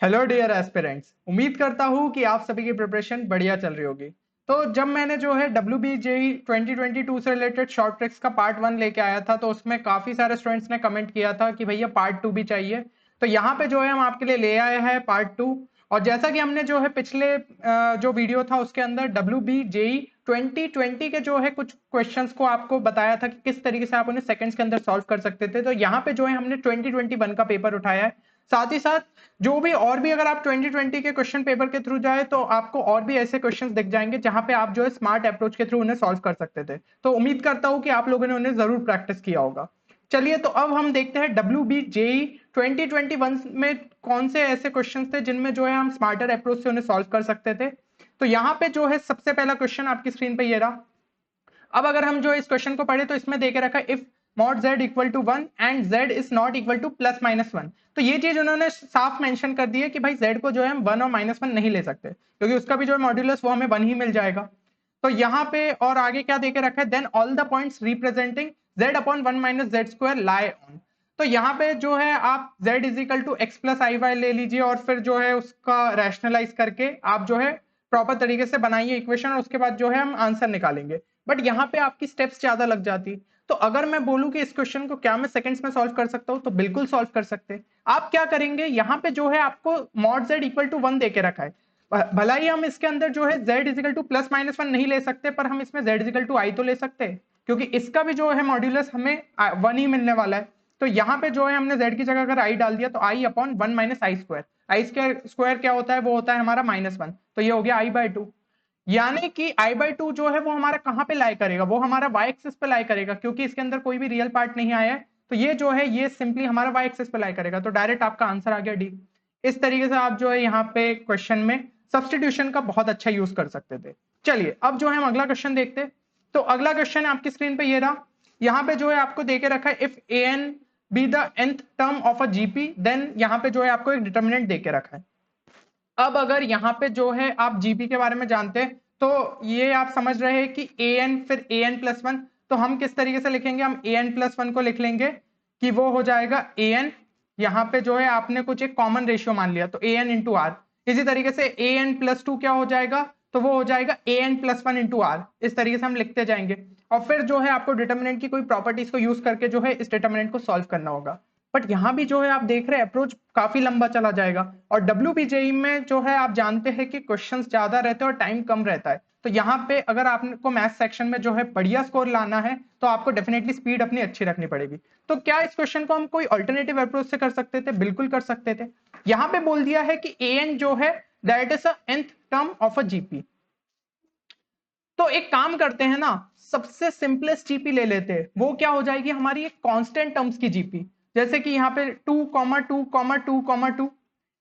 Hello dear aspirants, उम्मीद करता हूँ कि आप सभी की प्रिपरेशन बढ़िया चल रही होगी। तो जब मैंने जो है WBJE 2022 से रिलेटेड शॉर्ट ट्रिक्स का पार्ट 1 लेके आया था, तो उसमें काफ़ी सारे स्टूडेंट्स ने कमेंट किया था कि भैया पार्ट 2 भी चाहिए। तो यहाँ पे जो है हम आपके लिए ले आए हैं पार्ट 2। और जैसा कि हमने जो है पिछले जो वीडियो था उसके अंदर WBJE 2020 के जो है कुछ क्वेश्चंस को आपको बताया था कि किस तरीके से आप उन्हें सेकंड्स के अंदर सॉल्व कर सकते थे। तो यहाँ पे जो है हमने 2021 का पेपर उठाया है। साथ ही साथ जो भी और भी अगर आप 2020 के क्वेश्चन पेपर के थ्रू जाए तो आपको और भी ऐसे क्वेश्चंस दिख जाएंगे जहां पे आप जो है स्मार्ट अप्रोच के थ्रू उन्हें सॉल्व कर सकते थे। तो उम्मीद करता हूं कि आप लोगों ने उन्हें जरूर प्रैक्टिस किया होगा। चलिए, तो अब हम देखते हैं WBJE 2021 में कौन से ऐसे क्वेश्चन थे जिनमें जो है हम स्मार्टर अप्रोच से उन्हें सॉल्व कर सकते थे। तो यहाँ पे जो है सबसे पहला क्वेश्चन आपकी स्क्रीन पे ये रहा। अब अगर हम जो इस क्वेश्चन को पढ़े तो इसमें देके रखा है if mod z equal to 1 and z is not equal to plus minus 1। तो ये चीज उन्होंने साफ मेंशन कर दी है कि भाई z को जो है हम 1 और -1 नहीं ले सकते, क्योंकि उसका भी जो है मॉड्यूलस वो हमें 1 ही मिल जाएगा। तो यहाँ पे और आगे क्या देके रखा है, then all the points representing z upon 1 minus z square lie on. तो यहाँ पे जो है आप z is equal to x plus i y ले लीजिए और फिर जो है उसका रैशनलाइज करके आप जो है प्रॉपर तरीके से बनाइए इक्वेशन, और उसके बाद जो है हम आंसर निकालेंगे। बट यहाँ पे आपकी स्टेप्स ज्यादा लग जाती। तो अगर मैं बोलूं कि इस क्वेश्चन को क्या मैं सेकंड्स में सॉल्व कर सकता हूं, तो बिल्कुल सॉल्व कर सकते। आप क्या करेंगे, यहाँ पे जो है आपको मॉड z इक्वल टू 1 देके रखा है। भला ही हम इसके अंदर जो है z is equal to plus minus 1 नहीं ले सकते, पर हम इसमें z इजिकल टू आई तो ले सकते हैं, क्योंकि इसका भी जो है मॉड्यूलस हमें 1 ही मिलने वाला है। तो यहाँ पे जो है हमने z की जगह अगर i डाल दिया तो i upon 1 minus I square. I square क्या होता है, वो होता है हमारा -1। तो ये हो गया i/2। यानी कि i/2 जो है वो हमारा कहां पे लाई करेगा, वो हमारा y एक्सिस पे लाई करेगा, क्योंकि इसके अंदर कोई भी रियल पार्ट नहीं आया है। तो ये जो है ये सिंपली हमारा y एक्सिस पे लाई करेगा। तो डायरेक्ट आपका आंसर आ गया डी। इस तरीके से आप जो है यहाँ पे क्वेश्चन में सब्सटीट्यूशन का बहुत अच्छा यूज कर सकते थे। चलिए, अब जो है हम अगला क्वेश्चन देखते। तो अगला क्वेश्चन आपकी स्क्रीन पे ये रहा। यहाँ पे जो है आपको देके रखा है if an be the nth term of a GP, then यहाँ पे जो है आपको एक डिटर्मिनेंट देके रखा है। अब अगर यहाँ पे जो है आप जीपी के बारे में जानते हैं, तो ये आप समझ रहे हैं कि an फिर an प्लस 1। तो हम किस तरीके से लिखेंगे, हम an प्लस 1 को लिख लेंगे कि वो हो जाएगा an। यहाँ पे जो है आपने कुछ एक कॉमन रेशियो मान लिया, तो an इंटू आर। इसी तरीके से an प्लस 2 क्या हो जाएगा, तो वो हो जाएगा an प्लस 1 इंटू आर। इस तरीके से हम लिखते जाएंगे, और फिर जो है आपको डिटर्मिनेंट की कोई प्रॉपर्टीज को यूज करके जो है इस डिटर्मिनेंट को सॉल्व करना होगा। बट यहाँ भी जो है आप देख रहे हैं अप्रोच काफी लंबा चला जाएगा। और WBJE में जो है आप जानते हैं कि क्वेश्चंस ज्यादा रहते हैं और टाइम कम रहता है। तो यहाँ पे अगर आपको मैथ सेक्शन में जो है बढ़िया स्कोर लाना है, तो आपको डेफिनेटली स्पीड अपनी अच्छी रखनी पड़ेगी। तो क्या इस क्वेश्चन को हम कोई अल्टरनेटिव अप्रोच से कर सकते थे, बिल्कुल कर सकते थे। यहाँ पे बोल दिया है कि an जो है that is a nth term of a GP. तो एक काम करते हैं ना, सबसे सिंपलेस्ट जीपी ले लेते हैं। वो क्या हो जाएगी, हमारी एक कांस्टेंट टर्म्स की जीपी। जैसे कि यहाँ पे 2,2,2,2,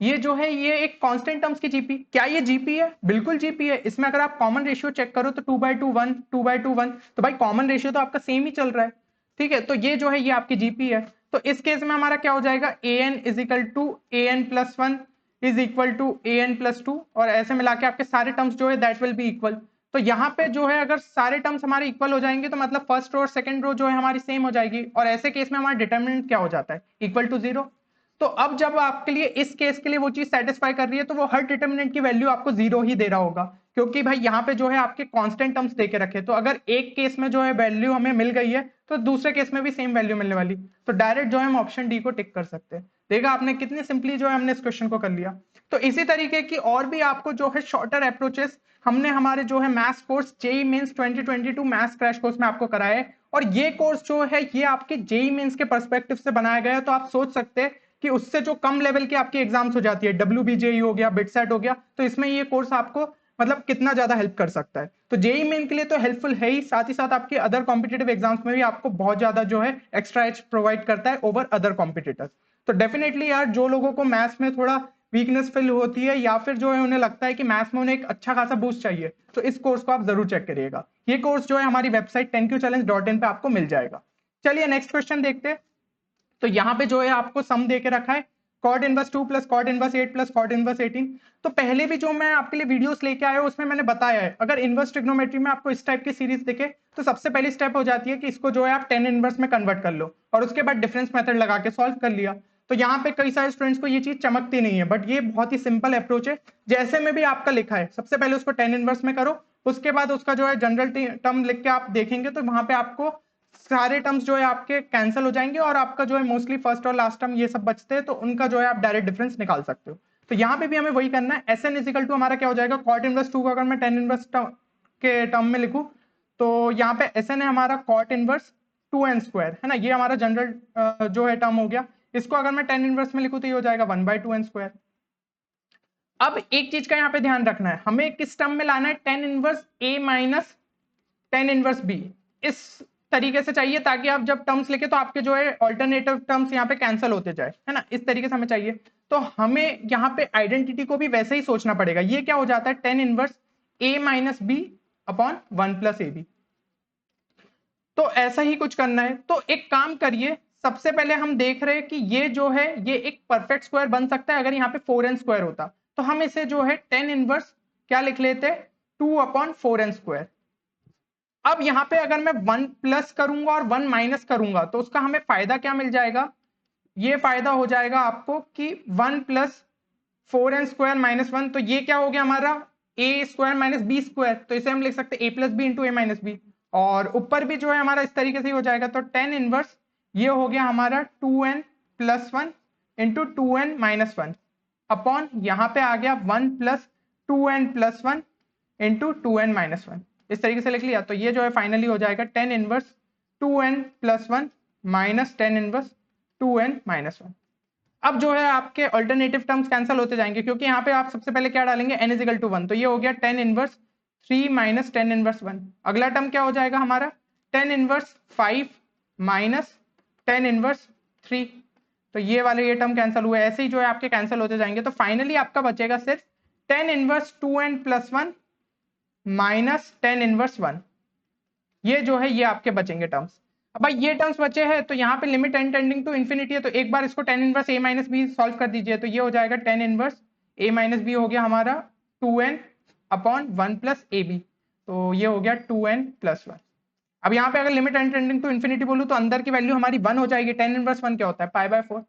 ये जो है ये एक कांस्टेंट टर्म्स की जीपी। क्या ये जीपी है, बिल्कुल जीपी है। इसमें अगर आप कॉमन रेशियो चेक करो तो 2/2 1, 2/2 1। तो भाई कॉमन रेशियो तो आपका सेम ही चल रहा है। ठीक है, तो ये जो है ये आपकी जीपी है। तो इस केस में हमारा क्या हो जाएगा, an is equal to an plus 1 is equal to an plus 2, और ऐसे मिला के आपके सारे टर्म्स जो है दैट विल बी इक्वल। तो यहाँ पे जो है अगर सारे टर्म्स हमारे इक्वल हो जाएंगे तो मतलब फर्स्ट रो और सेकंड रो जो है हमारी सेम हो जाएगी, और ऐसे केस में हमारा डिटरमिनेंट क्या हो जाता है, इक्वल टू 0। तो अब जब आपके लिए इस केस के लिए वो चीज सेटिस्फाई कर रही है, तो वो हर डिटरमिनेंट की वैल्यू आपको 0 ही दे रहा होगा, क्योंकि भाई यहाँ पे जो है आपके कांस्टेंट टर्म्स देके रखे। तो अगर एक केस में जो है वैल्यू हमें मिल गई है, तो दूसरे केस में भी सेम वैल्यू मिलने वाली। तो डायरेक्ट जो है हम ऑप्शन डी को टिक कर सकते हैं। देखा आपने कितनी सिंपली जो है हमने इस क्वेश्चन को कर लिया। तो इसी तरीके की और भी आपको जो है शॉर्टर अप्रोचेस हमने हमारे जो है maths course JEE Mains 2022 maths crash course में आपको कराया है। और ये कोर्स जो है ये आपके जेई मेंस के पर्सपेक्टिव से बनाया गया है। तो आप सोच सकते हैं कि उससे जो कम लेवल की आपकी एग्जाम्स हो जाती है, WBJE हो गया, बिटसेट हो गया, तो इसमें ये कोर्स आपको मतलब कितना ज्यादा हेल्प कर सकता है। तो जेई मेन के लिए तो हेल्पफुल है ही, साथ ही साथ आपके अदर कॉम्पिटेटिव एग्जाम्स में भी आपको बहुत ज्यादा जो है एक्स्ट्रा एज प्रोवाइड करता है ओवर अदर कॉम्पिटिटर्स। तो डेफिनेटली यार, जो लोगों को मैथ्स में थोड़ा वीकनेस फील होती है, या फिर जो है उन्हें लगता है कि मैथ्स में उन्हें एक अच्छा खासा बूस्ट चाहिए, तो इस कोर्स को आप जरूर चेक करिएगा। ये कोर्स जो है हमारी वेबसाइट 10qchallenge.in पे आपको मिल जाएगा। चलिए नेक्स्ट क्वेश्चन देखते हैं। तो यहाँ पे जो है आपको सम दे के रखा है cot inverse 2 plus cot inverse 8 plus cot inverse 18। तो पहले भी जो मैं आपके लिए वीडियोस लेके आया हूं उसमें मैंने बताया है, अगर इनवर्स ट्रिग्नोमेट्री में आपको इस टाइप की सीरीज दिखे, तो सबसे पहली स्टेप हो जाती है कि इसको जो है आप 10 इनवर्स में कन्वर्ट कर लो, और उसके बाद डिफरेंस मेथड लगा के सॉल्व कर लिया। तो यहाँ पे कई सारे स्टूडेंट्स को ये चीज चमकती नहीं है, बट ये बहुत ही सिंपल अप्रोच है। जैसे में भी आपका लिखा है, सबसे पहले उसको tan इनवर्स में करो, उसके बाद उसका जो है जनरल टर्म लिख के आप देखेंगे तो वहां पे आपको सारे टर्म्स जो है आपके कैंसिल हो जाएंगे और आपका जो है मोस्टली फर्स्ट और लास्ट टर्म ये सब बचते हैं, तो उनका जो है आप डायरेक्ट डिफरेंस निकाल सकते हो। तो यहाँ पे भी हमें वही करना है। एस एन इजिकल टू हमारा क्या हो जाएगा, कॉट इनवर्स 2 को अगर मैं tan इनवर्स के टर्म में लिखूं तो यहाँ पे एस एन है हमारा कॉट इनवर्स 2n² है ना, ये हमारा जनरल जो है टर्म हो गया। इसको अगर मैं tan इनवर्स में लिखूं तो ये हो जाएगा 1/2n²। अब एक चीज का यहाँ पे ध्यान रखना है, हमें किस टर्म में लाना है, tan inverse a minus tan inverse b, इस तरीके से चाहिए ताकि आप जब टर्म्स लिखे तो आपके जो है ऑल्टरनेटिव टर्म्स यहाँ पे कैंसिल होते जाए, है ना, इस तरीके से हमें चाहिए। तो हमें यहाँ पे आइडेंटिटी को भी वैसे ही सोचना पड़ेगा। ये क्या हो जाता है, tan inverse a minus b upon 1 plus a B. तो ऐसा ही कुछ करना है। तो एक काम करिए, सबसे पहले हम देख रहे हैं कि ये जो है ये एक परफेक्ट स्क्वायर बन सकता है अगर यहाँ पे 4n² होता, तो हम इसे जो है tan इनवर्स क्या लिख लेते, 2/4n²। अब यहाँ पे अगर मैं 1 प्लस करूंगा और 1 माइनस करूंगा तो उसका हमें फायदा क्या मिल जाएगा, ये फायदा हो जाएगा आपको कि 1 प्लस 4n² माइनस 1, तो ये क्या हो गया हमारा a² माइनस b², तो इसे हम लिख सकते हैं a plus b into a minus b. और ऊपर भी जो है हमारा इस तरीके से ही हो जाएगा, तो tan इनवर्स ये हो गया हमारा 2n plus 1 into 2n minus 1 upon यहाँ पे आ गया 1 plus 2n plus 1 into 2n minus 1, इस तरीके से लिख लिया। तो ये जो है फाइनली हो जाएगा tan inverse 2n plus 1 minus tan inverse 2n minus 1। अब जो है आपके अल्टरनेटिव टर्म्स कैंसिल होते जाएंगे, क्योंकि यहाँ पे आप सबसे पहले क्या डालेंगे, n इजिकल टू 1, तो ये हो गया tan inverse 3 minus tan inverse 1। अगला टर्म क्या हो जाएगा हमारा, tan inverse 5 minus tan inverse 3, तो ये वाले ये टर्म कैंसिल हुए, ऐसे ही जो है आपके कैंसिल होते जाएंगे। तो फाइनली आपका बचेगा सिर्फ tan inverse 2n plus 1 minus tan inverse 1, ये जो है ये आपके बचेंगे टर्म्स। अब भाई ये टर्म्स बचे हैं तो यहाँ पे limit n tending to infinity है, तो एक बार इसको tan inverse a minus b solve कर दीजिए, तो ये हो जाएगा tan inverse a minus b हो गया हमारा 2n upon 1 plus a B, तो ये हो गया 2n प्लस 1। अब यहाँ पे अगर limit n tending to infinity बोलूँ तो अंदर की वैल्यू हमारी 1 हो जाएगी, tan इनवर्स 1 क्या होता है π/4,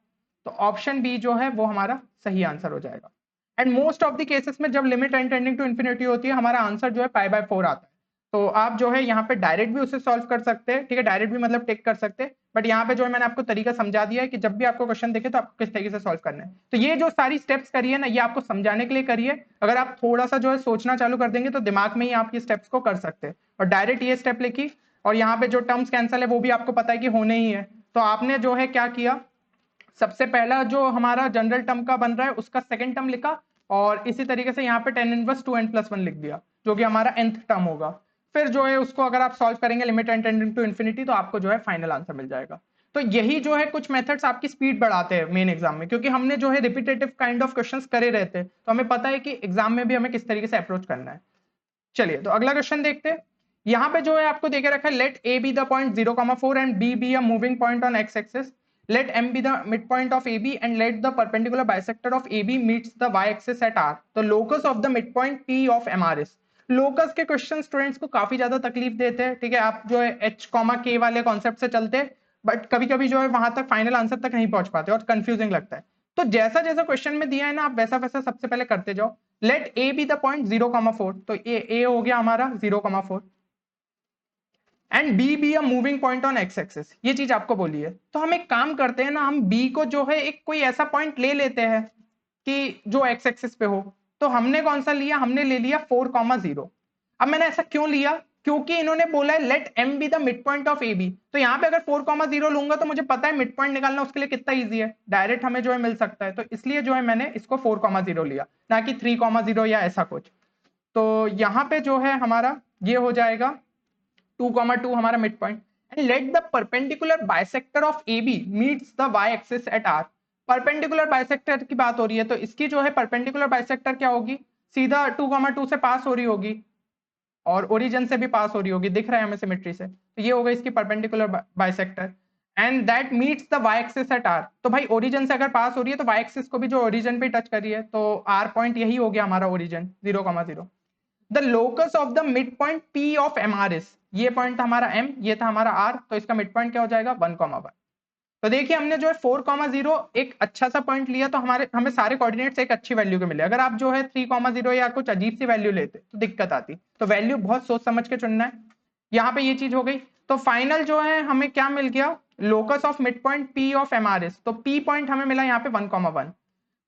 तो ऑप्शन बी जो है वो हमारा सही आंसर हो जाएगा। And most of the cases में जब limit n tending to infinity होती है हमारा आंसर जो है π/4 आता है। तो आप जो है यहाँ पे डायरेक्ट भी उसे सॉल्व कर सकते हैं, ठीक है, डायरेक्ट भी मतलब टेक कर सकते हैं, बट यहाँ पे जो है मैंने आपको तरीका समझा दिया है कि जब भी आपको क्वेश्चन देखे तो आपको किस तरीके से सॉल्व करना है। तो ये जो सारी स्टेप्स करिए ना, ये आपको समझाने के लिए करिए, अगर आप थोड़ा सा जो है सोचना चालू कर देंगे तो दिमाग में ही आप ये स्टेप्स को कर सकते हैं। और डायरेक्ट ये स्टेप लिखी और यहाँ पे जो टर्म्स कैंसिल है वो भी आपको पता है कि होने ही है, तो आपने जो है क्या किया, सबसे पहला जो हमारा जनरल टर्म का बन रहा है उसका सेकंड टर्म लिखा और इसी तरीके से यहाँ पे tan इनवर्स 2n प्लस 1 लिख दिया जो कि हमारा nth टर्म होगा। फिर जो है उसको अगर आप सॉल्व करेंगे limit n tending to infinity तो आपको जो है फाइनल आंसर मिल जाएगा। तो यही जो है कुछ मेथड्स आपकी स्पीड बढ़ाते हैं मेन एग्जाम में, क्योंकि हमने जो है रिपीटेटिव काइंड ऑफ क्वेश्चंस करे रहते हैं, तो हमें पता है कि एग्जाम में भी हमें किस तरीके से अप्रोच करना है। चलिए तो अगला क्वेश्चन देखते हैं। यहाँ पे जो है आपको देके रखा है, let A be the point 0,4 and B be a moving point on x axis, let m be the midpoint of AB and let the perpendicular bisector of AB meets the y axis at R, the locus of the midpoint P of MR is। Locus के question students को काफी ज्यादा तकलीफ देते हैं, ठीक है, आप जो है h, k वाले कॉन्सेप्ट से चलते हैं, बट कभी कभी जो है वहां तक फाइनल आंसर तक नहीं पहुंच पाते और कंफ्यूजिंग लगता है। तो जैसा जैसा क्वेश्चन में दिया है ना आप वैसा वैसा सबसे पहले करते जाओ। Let A be the point 0,4, तो ए हो गया हमारा 0,4 and B be a moving point on x axis, ये चीज आपको बोली है। तो हम एक काम करते हैं ना, हम बी को जो है एक कोई ऐसा पॉइंट ले लेते हैं कि जो एक्स एक्सिस पे हो। तो हमने कौन सा लिया, हमने ले लिया 4,0। अब मैंने ऐसा क्यों लिया, क्योंकि इन्होंने बोला है let M be the mid point of A B, तो यहाँ पे अगर 4,0 लूंगा तो मुझे पता है मिड पॉइंट निकालना उसके लिए कितना ईजी है, डायरेक्ट हमें जो है मिल सकता है, तो इसलिए जो है मैंने इसको 4,0 लिया, ना कि 3,0 या ऐसा कुछ। तो यहाँ पे जो है हमारा ये हो जाएगा 2,2 हमारा mid point and let the perpendicular bisector of AB meets the y axis at R। Perpendicular bisector की बात हो रही है, तो इसकी जो है परपेंडिकुलर बाइसेक्टर क्या होगी, सीधा 2,2 से पास हो रही होगी और ओरिजिन से भी पास हो रही होगी, दिख रहा है हमें सिमेट्री से, तो ये होगा इसकी perpendicular bisector and that meets the y axis at R। तो भाई ओरिजिन से अगर पास हो रही है तो y एक्सिस को भी जो ओरिजिन पे टच कर रही है, तो R पॉइंट यही हो गया हमारा origin 0,0। The locus of the mid point P of MR is, ये पॉइंट था हमारा M, ये था हमारा R, तो इसका मिड पॉइंट क्या हो जाएगा 1,1। तो देखिए हमने जो है 4,0 एक अच्छा सा पॉइंट लिया तो हमें सारे कोऑर्डिनेट्स एक अच्छी वैल्यू के मिले। अगर आप जो है 3,0 या कुछ अजीब सी वैल्यू लेते तो दिक्कत आती। तो वैल्यू बहुत सोच समझ के चुनना है। यहाँ पे ये चीज हो गई। तो फाइनल जो है हमें क्या मिल गया, locus of mid point P of MRS. तो पी पॉइंट हमें मिला यहाँ पे 1,1।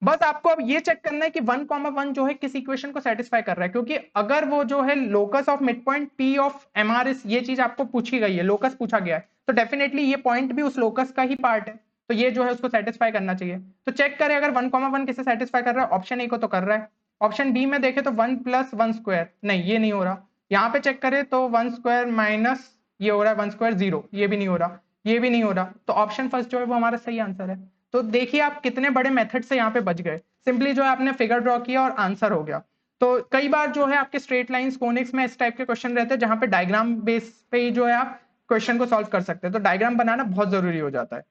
बस आपको अब ये चेक करना है कि 1,1 जो है किस इक्वेशन को सेटिस्फाई कर रहा है, क्योंकि अगर वो जो है locus of mid point P of MRS ये चीज आपको पूछी गई है, लोकस पूछा गया है, तो डेफिनेटली ये पॉइंट भी उस लोकस का ही पार्ट है, तो ये जो है उसको सेटिस्फाई करना चाहिए। तो चेक करें अगर 1,1 किसे सेटिस्फाई कर रहा है, ऑप्शन ए को तो कर रहा है। ऑप्शन बी में देखे तो 1 + 1 स्क्वायर, नहीं ये नहीं हो रहा। यहाँ पे चेक करें तो 1 स्क्वायर माइनस ये हो रहा है 1 स्क्वायर 0, ये भी नहीं हो रहा, ये भी नहीं हो रहा। तो ऑप्शन फर्स्ट जो है वो हमारा सही आंसर है। तो देखिए आप कितने बड़े मेथड से यहाँ पे बच गए। सिंपली जो है आपने फिगर ड्रॉ किया और आंसर हो गया। तो कई बार जो है आपके स्ट्रेट लाइंस कोनिक्स में इस टाइप के क्वेश्चन रहते हैं जहां पे डायग्राम बेस पे ही जो है आप क्वेश्चन को सॉल्व कर सकते हैं। तो डायग्राम बनाना बहुत जरूरी हो जाता है।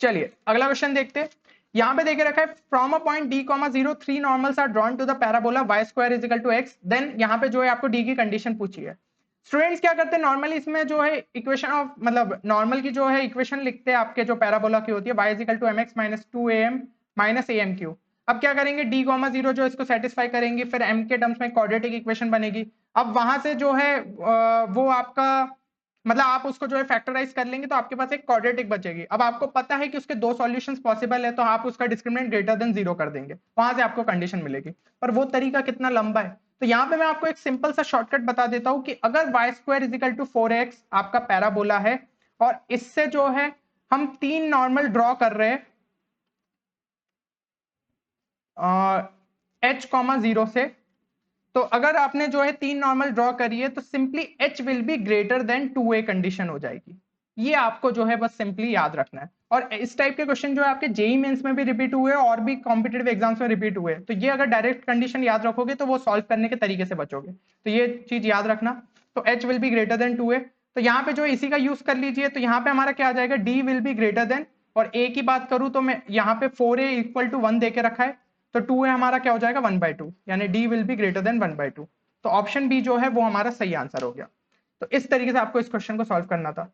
चलिए अगला क्वेश्चन देखते हैं। यहाँ पे देखे रखा है from a point d, 0 3 normals are drawn to the parabola y square is equal to x। Then यहाँ पे जो है आपको d की कंडीशन पूछी है। स्टूडेंट्स क्या करते हैं नॉर्मली इसमें जो है इक्वेशन ऑफ मतलब नॉर्मल की जो है इक्वेशन लिखते हैं आपके जो पैराबोला की होती है y is equal to mx minus 2am minus am3। अब क्या करेंगे d, 0 जो इसको सेटिस्फाई करेंगे, फिर m के टर्म्स में क्वाड्रेटिक इक्वेशन बनेगी। अब वहां से जो है वो आपका मतलब आप उसको जो है फैक्टराइज कर लेंगे तो आपके पास एक क्वाड्रेटिक बचेगी। अब आपको पता है कि उसके दो सॉल्यूशंस पॉसिबल है, तो आप उसका डिस्क्रिमिनेंट ग्रेटर देन 0 कर देंगे, वहां से आपको कंडीशन मिलेगी। पर वो तरीका कितना लंबा है, तो यहाँ पे मैं आपको एक सिंपल सा शॉर्टकट बता देता हूं कि अगर y square is equal to 4x आपका पैराबोला है और इससे जो है हम 3 नॉर्मल ड्रॉ कर रहे हैं h, 0 से, तो अगर आपने जो है 3 नॉर्मल ड्रॉ करी है तो simply h will be greater than 2a condition हो जाएगी। ये आपको जो है बस सिंपली याद रखना है। और इस टाइप के क्वेश्चन जो है आपके जेई मेंस में भी रिपीट हुए और भी कॉम्पिटेटिव एग्जाम्स में रिपीट हुए, तो ये अगर डायरेक्ट कंडीशन याद रखोगे तो वो सॉल्व करने के तरीके से बचोगे। तो ये चीज याद रखना। तो h will be greater than 2a, तो यहाँ पे जो इसी का यूज कर लीजिए। तो यहाँ पे हमारा क्या आ जाएगा, d will be greater than, और a की बात करूं तो मैं यहाँ पे 4a इक्वल टू 1 दे के रखा है, तो 2a हमारा क्या हो जाएगा 1/2, यानी d will be greater than 1/2। तो ऑप्शन बी जो है वो हमारा सही आंसर हो गया। तो इस तरीके से आपको इस क्वेश्चन को सॉल्व करना था।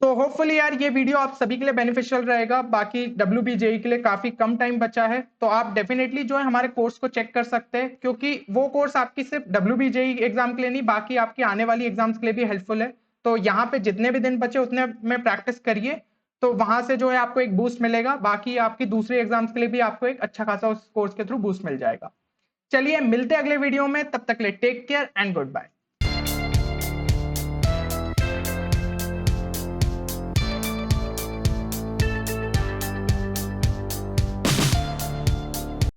तो होपफुली यार ये वीडियो आप सभी के लिए बेनिफिशियल रहेगा। बाकी WBJE के लिए काफी कम टाइम बचा है, तो आप डेफिनेटली जो है हमारे कोर्स को चेक कर सकते हैं, क्योंकि वो कोर्स आपकी सिर्फ WBJE एग्जाम के लिए नहीं, बाकी आपकी आने वाली एग्जाम्स के लिए भी हेल्पफुल है। तो यहाँ पे जितने भी दिन बचे उतने में प्रैक्टिस करिए, तो वहां से जो है आपको एक बूस्ट मिलेगा। बाकी आपकी दूसरे एग्जाम्स के लिए भी आपको एक अच्छा खासा उस कोर्स के थ्रू बूस्ट मिल जाएगा। चलिए मिलते हैं अगले वीडियो में, तब तक ले take care and good bye.